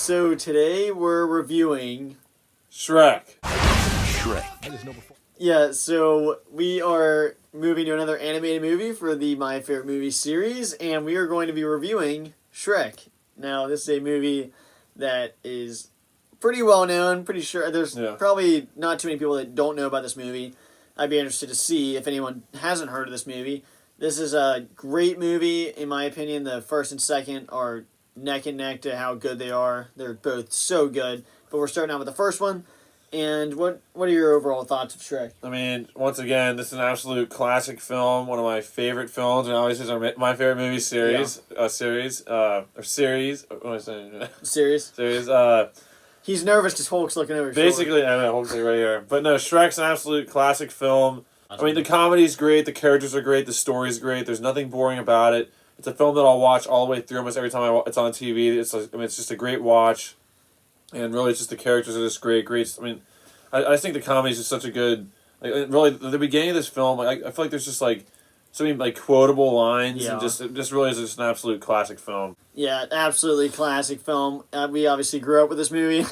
So today we're reviewing Shrek. Yeah, so we are moving to another animated movie for the My Favorite Movie series, and we are going to be reviewing Shrek. Now, this is a movie that is pretty well known, pretty sure. There's probably not too many people that don't know about this movie. I'd be interested to see if anyone hasn't heard of this movie. This is a great movie, in my opinion. The first and second are neck and neck to how good they are. They're both so good. But we're starting out with the first one. And what are your overall thoughts of Shrek? I mean, once again, this is an absolute classic film, one of my favorite films, and obviously it's my favorite movie series. Series. What am I saying? Series? Series. He's nervous because Hulk's looking over his Basically, shoulder. I know, Hulk's like right here. But no, Shrek's an absolute classic film. I mean, the comedy's great, the characters are great, the story's great, there's nothing boring about it. It's a film that I'll watch all the way through almost every time it's on TV. It's just a great watch. And really, it's just the characters are just great. I mean, I just think the comedy is just such a good... Like, really, the beginning of this film, I feel like there's just, like, so many, like, quotable lines. And it just really is just an absolute classic film. Yeah, absolutely classic film. We obviously grew up with this movie.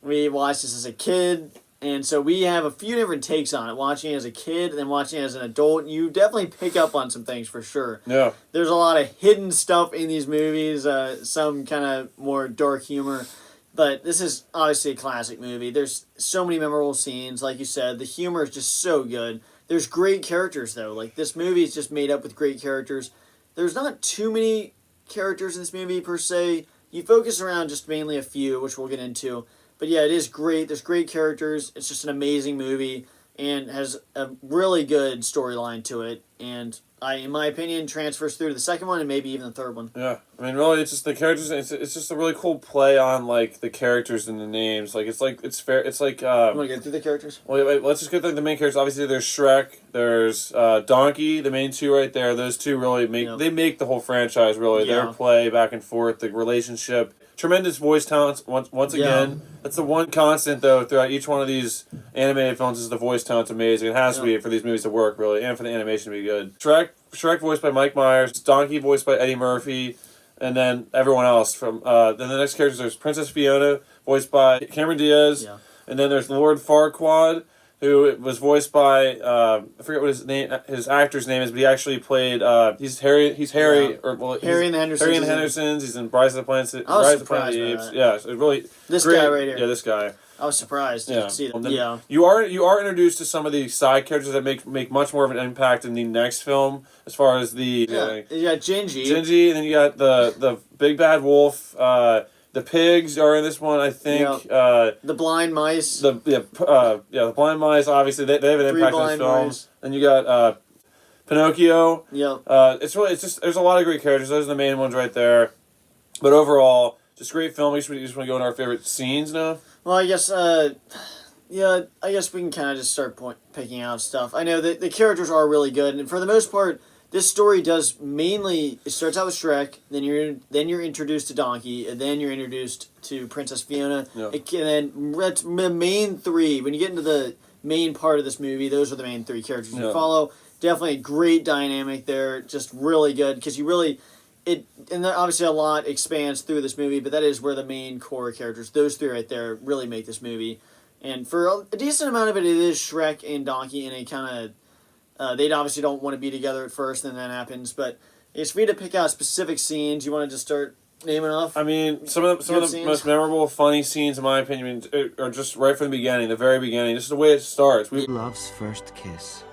We watched this as a kid. And so we have a few different takes on it. Watching it as a kid and then watching it as an adult. You definitely pick up on some things for sure. Yeah. There's a lot of hidden stuff in these movies. Some kind of more dark humor. But this is obviously a classic movie. There's so many memorable scenes. Like you said, the humor is just so good. There's great characters, though. Like, this movie is just made up with great characters. There's not too many characters in this movie, per se. You focus around just mainly a few, which we'll get into. But yeah, it is great. There's great characters. It's just an amazing movie and has a really good storyline to it. And in my opinion, transfers through to the second one and maybe even the third one. Yeah, I mean, really, it's just the characters. It's just a really cool play on like the characters and the names. Like it's fair. It's like. You want to get through the characters? Well, wait, let's just get through the main characters. Obviously, there's Shrek. There's Donkey. The main two right there. Those two really make the whole franchise. Really, their play back and forth, the relationship. Tremendous voice talents once again. That's the one constant though throughout each one of these animated films is the voice talent's amazing. It has to be for these movies to work really, and for the animation to be good. Shrek voiced by Mike Myers, Donkey voiced by Eddie Murphy, and then everyone else from. Then the next characters there's Princess Fiona voiced by Cameron Diaz, and then there's Lord Farquaad, who was voiced by I forget what his actor's name is, but he actually played he's Harry Harry and the Hendersons. Harry and the Hendersons. He's in Rise of the Planet of the Apes. Yeah, so really this great, guy right here. Yeah, this guy. I was surprised to see that. You are introduced to some of the side characters that make much more of an impact in the next film as far as the you got Gingy, and then you got the big bad wolf. The pigs are in this one, I think. The blind mice. The blind mice. Obviously, they have an impact on this film. Mice. Then you got Pinocchio. Yep. It's just there's a lot of great characters. Those are the main ones right there. But overall, just great film. We just want to go into our favorite scenes now. Well, I guess. I guess we can kind of just start picking out stuff. I know that the characters are really good, and for the most part. This story does mainly. It starts out with Shrek, then you're introduced to Donkey, and then you're introduced to Princess Fiona. And then that's the main three. When you get into the main part of this movie, those are the main three characters you follow. Definitely a great dynamic there, just really good because and obviously a lot expands through this movie, but that is where the main core characters, those three right there, really make this movie. And for a decent amount of it is Shrek and Donkey in a kind of. They obviously don't want to be together at first, and that happens. But it's for you to pick out specific scenes. You want to just start naming off? I mean, some of the most memorable, funny scenes, in my opinion, are just right from the beginning, the very beginning. This is the way it starts. Love's first kiss.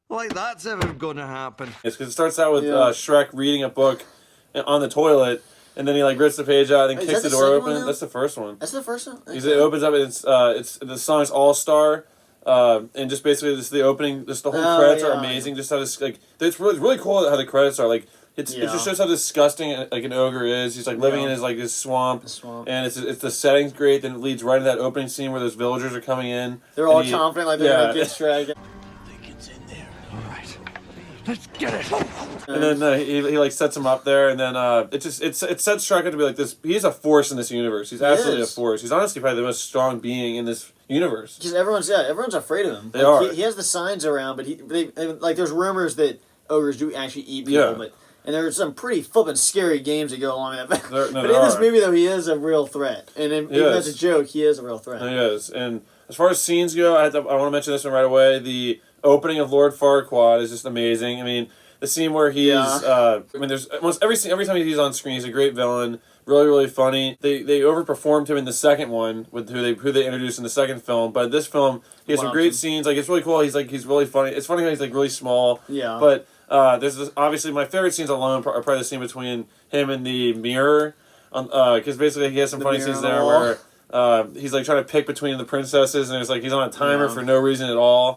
Like that's ever gonna happen. It's because it starts out with Shrek reading a book on the toilet. And then he rips the page out and kicks the door open. That's the first one. That's the first one? It opens up and it's the song's All Star. And just basically, just the opening, just the whole credits are amazing. Just how this it's really cool how the credits are it just shows how disgusting an ogre is. He's living in his swamp, and it's the setting's great. Then it leads right into that opening scene where those villagers are coming in. They're all confident, they're gonna get Shrek. I think it's in there. All right, let's get it. And then he sets him up there, and then it sets Shrek up to be like this. He's a force in this universe. He's absolutely a force. He's honestly probably the most strong being in this universe. Because everyone's afraid of him. They are. He has the signs around, but there's rumors that ogres do actually eat people, but And there's some pretty flippin' scary games that go along with that. But in this movie, though, he is a real threat. And even as a joke, he is a real threat. He is. And as far as scenes go, I want to mention this one right away. The opening of Lord Farquaad is just amazing. I mean, the scene where he's... there's almost every time he's on screen, he's a great villain. Really, really funny. They overperformed him in the second one with who they introduced in the second film. But this film, he has some great scenes. Like, it's really cool. He's really funny. It's funny how he's like really small. Yeah. But there's this, obviously my favorite scenes alone are probably the scene between him and the mirror. Because basically he has some funny scenes there where he's like trying to pick between the princesses, and it's like he's on a timer for no reason at all.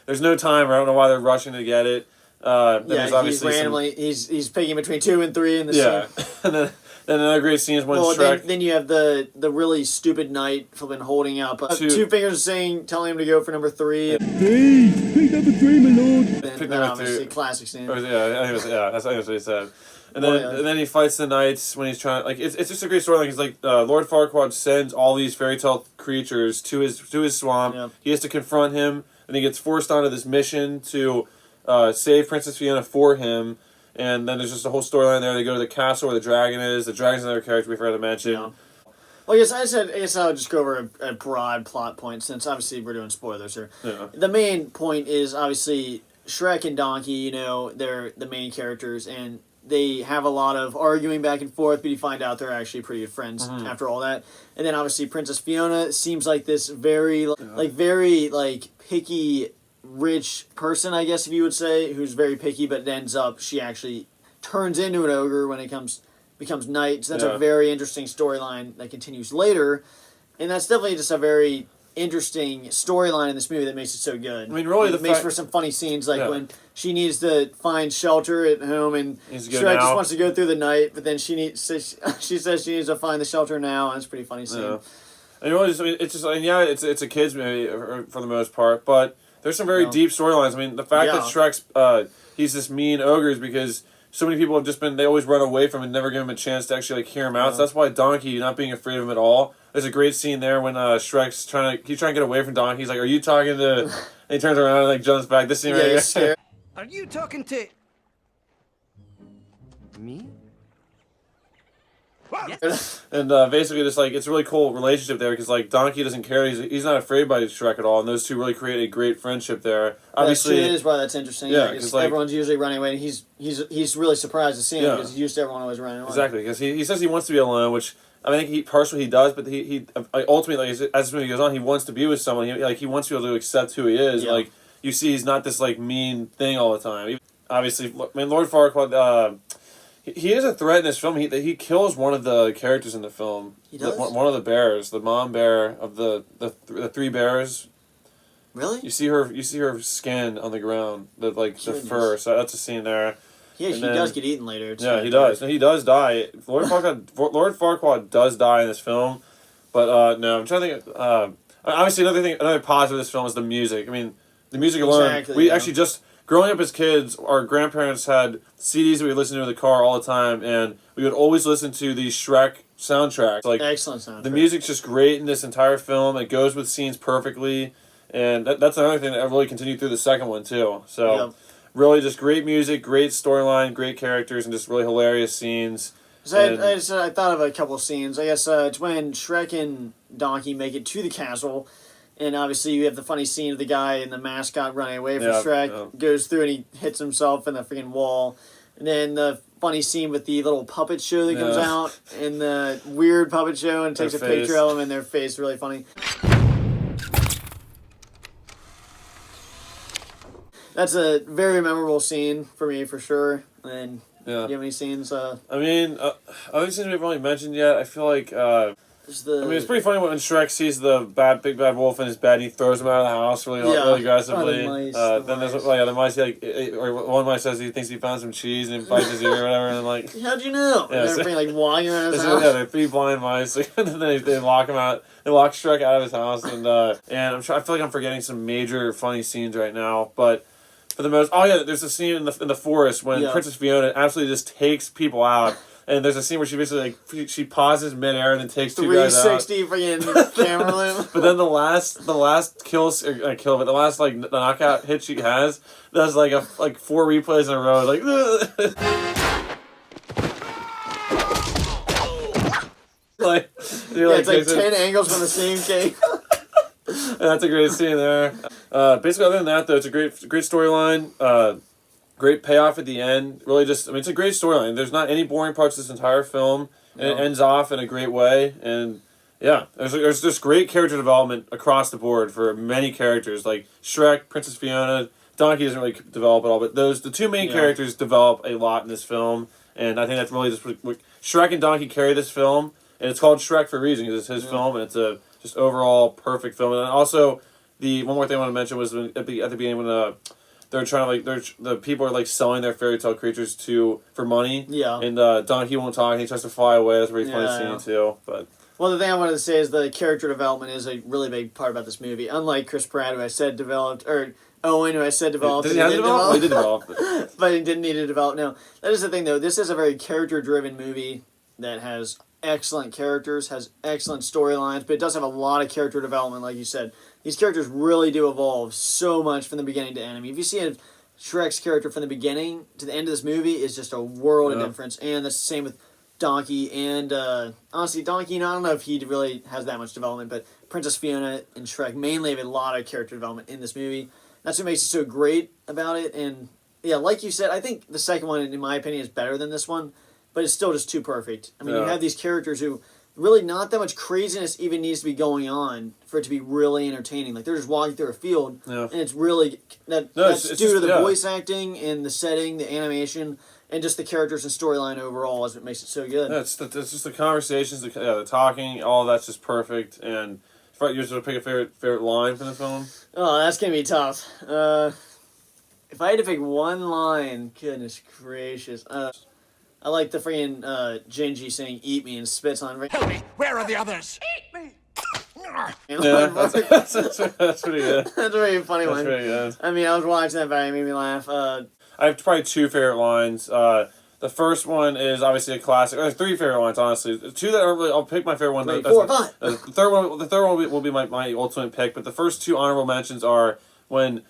There's no timer. I don't know why they're rushing to get it. He's randomly he's picking between 2 and 3 in the scene. And then another great scene is when Shrek. Then you have the really stupid knight flipping holding up 2 fingers telling him to go for number 3. Hey, pick number 3, my lord. Then obviously classic scene. That's what he said. And then he fights the knights when he's trying. Like it's just a great story. Like he's like Lord Farquaad sends all these fairy tale creatures to his swamp. Yeah. He has to confront him, and he gets forced onto this mission to save Princess Fiona for him. And then there's just a whole storyline there. They go to the castle where the dragon is. The dragon's another character we forgot to mention. Yeah. Well, I guess I'll just go over a broad plot point since obviously we're doing spoilers here. Yeah. The main point is obviously Shrek and Donkey. They're the main characters, and they have a lot of arguing back and forth, but you find out they're actually pretty good friends after all that. And then obviously Princess Fiona seems like this very picky, rich person, I guess if you would say, who's very picky, but it ends up she actually turns into an ogre when it becomes night. So that's a very interesting storyline that continues later, and that's definitely just a very interesting storyline in this movie that makes it so good. I mean, really, it makes for some funny scenes, like when she needs to find shelter at home, and Shrek just wants to go through the night, but then she says she needs to find the shelter now, and it's a pretty funny scene. Yeah. And really, it's a kids movie for the most part, but there's some very deep storylines. I mean, the fact that Shrek's he's this mean ogre is because so many people have they always run away from him and never give him a chance to actually hear him out. So that's why Donkey, not being afraid of him at all. There's a great scene there when Shrek's trying to get away from Donkey. He's like, "Are you talking to?" And he turns around and jumps back. This scene right here. Are you talking to me? Yes. And basically, just it's a really cool relationship there because Donkey doesn't care. He's not afraid by Shrek at all, and those two really create a great friendship there. Obviously, that is why that's interesting. Yeah, because everyone's usually running away, and he's really surrsurprised to see him because he's used to everyone always running away. Exactly, because he says he wants to be alone, which I think he does, but he ultimately, as this movie goes on, he wants to be with someone. He wants to be able to accept who he is. Yeah. You see, he's not this mean thing all the time. Obviously, Lord Farquaad. He is a threat in this film. He kills one of the characters in the film. He does? One of the bears, the mom bear of the 3 bears. Really? You see her skin on the ground, the fur. So that's a scene there. Yeah, she does get eaten later. He does. No, he does die. Lord Farquaad does die in this film, but no, I'm trying to think. Obviously, another positive of this film is the music. I mean, the music alone. We actually just. Growing up as kids, our grandparents had CDs that we listened to in the car all the time, and we would always listen to the Shrek soundtrack. Excellent soundtrack. The music's just great in this entire film. It goes with scenes perfectly, and that's another thing that really continued through the second one, too. So, really just great music, great storyline, great characters, and just really hilarious scenes. So I thought of a couple of scenes. I guess it's when Shrek and Donkey make it to the castle. And obviously you have the funny scene of the guy and the mascot running away from Shrek. Goes through and he hits himself in the freaking wall. And then the funny scene with the little puppet show that comes out. And the weird puppet show and takes a picture of them and their face. Really funny. That's a very memorable scene for me, for sure. And do you have any scenes? I mean, other scenes we haven't really mentioned yet. I feel like... it's pretty funny when Shrek sees the big bad wolf in his bed and he throws him out of the house really aggressively. Then there's the mice, or one mice says he thinks he found some cheese and he bites his ear or whatever, and how'd you know? They're being walking around his house. Yeah, they're 3 blind mice, and then they lock him out. They lock Shrek out of his house, and I feel like I'm forgetting some major funny scenes right now, but. For the most, there's a scene in the forest when Princess Fiona absolutely just takes people out. And there's a scene where she basically like she pauses midair and then takes two guys out. 360 freaking camera loop. But then the last but the last like the knockout hit she has does like 4 replays in a row, like. Like, it's like 10 angles from the same cake. And that's a great scene there. Basically, other than that, though, it's a great storyline. Great payoff at the end. Really, it's a great storyline. There's not any boring parts of this entire film, and it ends off in a great way. And yeah, there's just great character development across the board for many characters, like Shrek, Princess Fiona. Donkey doesn't really develop at all, but the two main characters develop a lot in this film, and I think that's really just Shrek and Donkey carry this film, and it's called Shrek for a reason because it's his film, and it's a just overall perfect film. And also, the one more thing I want to mention was at the beginning when they're trying to the people are like selling their fairy tale creatures for money. Yeah. And Donkey won't talk and he tries to fly away. That's a really funny scene too. But the thing I wanted to say is the character development is a really big part about this movie. Unlike Chris Pratt, who I said developed, or Owen, who I said developed. Did he have to develop? Oh, he did develop. But he didn't need to develop. No, that is the thing though. This is a very character-driven movie that has excellent characters, has excellent storylines, but it does have a lot of character development, like you said. These characters really do evolve so much from the beginning to end. I mean, if you see Shrek's character from the beginning to the end of this movie, is just a world of difference. And that's the same with Donkey. And honestly, Donkey, I don't know if he really has that much development, but Princess Fiona and Shrek mainly have a lot of character development in this movie. That's what makes it so great about it. And yeah, like you said, I think the second one, in my opinion, is better than this one, but it's still just too perfect. I mean, you have these characters who really not that much craziness even needs to be going on for it to be really entertaining. Like, they're just walking through a field, and it's really... That's due to the voice acting and the setting, the animation, and just the characters and storyline overall is what makes it so good. Yeah, it's just the conversations, the talking, all that's just perfect. And you're just going to pick a favorite line from the film? Oh, that's going to be tough. If I had to pick one line, goodness gracious... I like the freaking Gingy saying "eat me" and spits on. Help me! Where are the others? Eat me! Yeah, that's pretty good. That's a very funny one. That's pretty good. I mean, I was watching that, but it made me laugh. I have probably 2 favorite lines. The first one is obviously a classic. There's 3 favorite lines, honestly. 2 that are really. I'll pick my favorite one. 3, 4, 5. The third one will be my ultimate pick. But the first 2 honorable mentions are when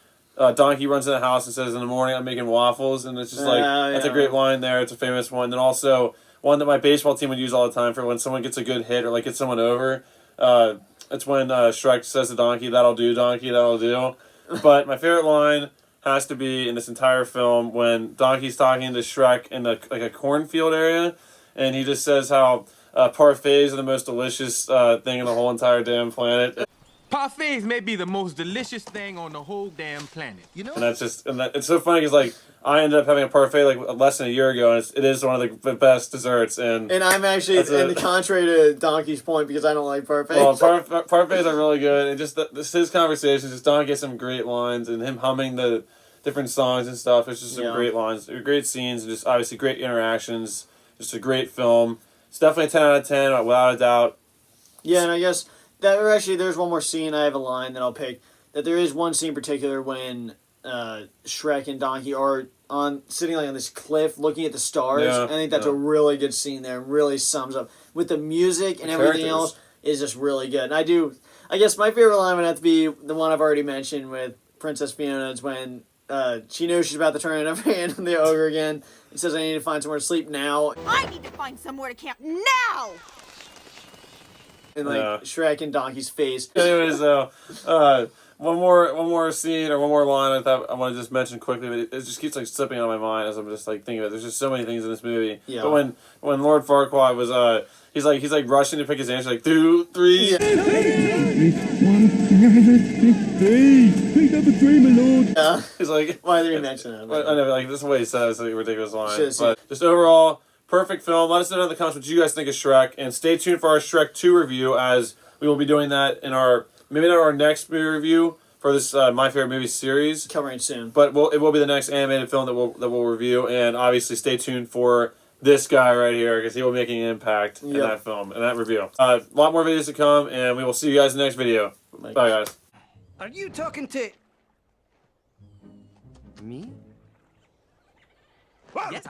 Donkey runs in the house and says, "In the morning I'm making waffles," and it's just like that's a great line there. It's a famous one. Then also one that my baseball team would use all the time for when someone gets a good hit or like gets someone over. It's when Shrek says to Donkey, "That'll do, Donkey, that'll do." But my favorite line has to be in this entire film when Donkey's talking to Shrek in a cornfield area, and he just says how parfaits are the most delicious thing in the whole entire damn planet. Parfaits may be the most delicious thing on the whole damn planet, you know? And it's so funny because like I ended up having a parfait like less than a year ago, and it is one of the best desserts. And I'm actually in the contrary to Donkey's point because I don't like parfaits. Well, parfaits are really good, and just his conversations, just Donkey gets some great lines, and him humming the different songs and stuff. It's just some great lines, great scenes, and just obviously great interactions. Just a great film. It's definitely a 10 out of 10, without a doubt. Yeah, and I guess there's one more scene. I have a line that I'll pick. That there is one scene in particular when Shrek and Donkey are sitting like on this cliff looking at the stars. Yeah, I think that's a really good scene there. It really sums up with the music and everything else is just really good. And I guess my favorite line would have to be the one I've already mentioned with Princess Fiona. It's when she knows she's about to turn into the ogre again. It says, "I need to find somewhere to sleep now." I need to find somewhere to camp now. And Shrek and Donkey's face. Anyways, one more scene or one more line I thought I want to just mention quickly, but it just keeps like slipping out of my mind as I'm just like thinking about it. There's just so many things in this movie. Yeah. But when Lord Farquaad was he's like rushing to pick his answer, like 2, 3. Yeah. 1, 3. Pick up a 3, my lord. Yeah. He's like, why did he mention that? I know, like this is what he says. It's like a ridiculous line. But just overall, perfect film. Let us know in the comments what you guys think of Shrek, and stay tuned for our Shrek 2 review, as we will be doing that in maybe not our next movie review for this My Favorite Movie series. Coming soon. But it will be the next animated film that we'll review, and obviously stay tuned for this guy right here because he will be making an impact in that film, in that review. A lot more videos to come, and we will see you guys in the next video. Bye, guys. Are you talking to me? Yes,